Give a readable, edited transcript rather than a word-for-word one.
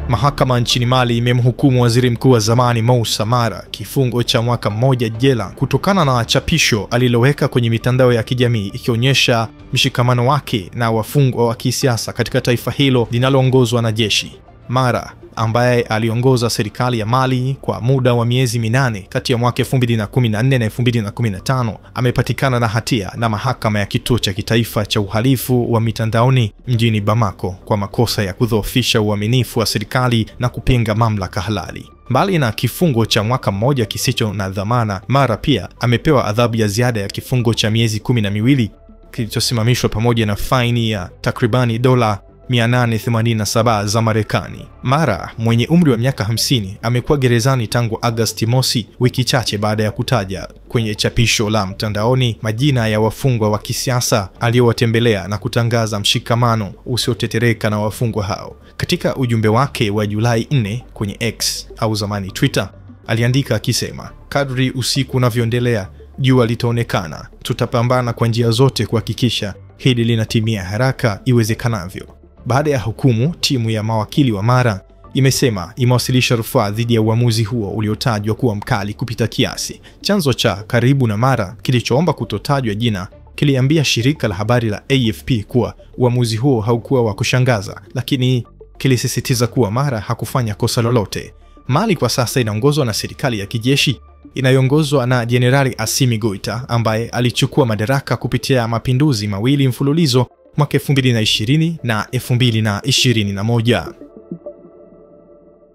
Mahakama nchini Mali imemhukumu waziri mkuu wa zamani Moussa Mara kifungo cha mwaka mmoja jela kutokana na chapisho aliloweka kwenye mitandao ya kijamii ikionyesha mshikamano wake na wafungwa wa kisiasa katika taifa hilo linaloongozwa na jeshi. Mara, ambaye aliongoza serikali ya Mali kwa muda wa miezi 8 kati ya mwaka 2014 na 2015, amepatikana na hatia na mahakama ya kituo cha kitaifa cha uhalifu wa mitandaoni mjini Bamako kwa makosa ya kudhoofisha uaminifu wa serikali na kupinga mamlaka halali. Mbali na kifungo cha mwaka mmoja kisicho na dhamana, Mara pia amepewa adhabu ya ziada ya kifungo cha miezi 12 kilichosimamishwa pamoja na faini ya takribani dola 887 za Marekani. Mara, mwenye umri wa miaka 50, amekuwa gerezani tangu Agosti mosi, wiki chache baada ya kutaja kwenye chapisho la mtandaoni majina ya wafungwa wa kisiasa aliowatembelea na kutangaza mshikamano usiotetereka na wafungwa hao. Katika ujumbe wake wa Julai 4 kwenye X au zamani Twitter, aliandika akisema, "Kadri usiku unavyoendelea, jua litaonekana. Tutapambana kwa njia zote kuhakikisha hili linatimia haraka iwezekanavyo." Baada ya hukumu, timu ya mawakili wa Mara imesema imewasilisha rufaa dhidi ya uamuzi huo uliotajwa kuwa mkali kupita kiasi. Chanzo cha karibu na Mara kilichoomba kutotajwa jina kiliambia shirika la habari la AFP kuwa uamuzi huo haukuwa wa kushangaza, lakini kilisisitiza kuwa Mara hakufanya kosa lolote. Mali kwa sasa inaongozwa na serikali ya kijeshi inayoongozwa na Jenerali Assimi Goita ambaye alichukua madaraka kupitia mapinduzi mawili mfululizo mwaka 2020 na 2021.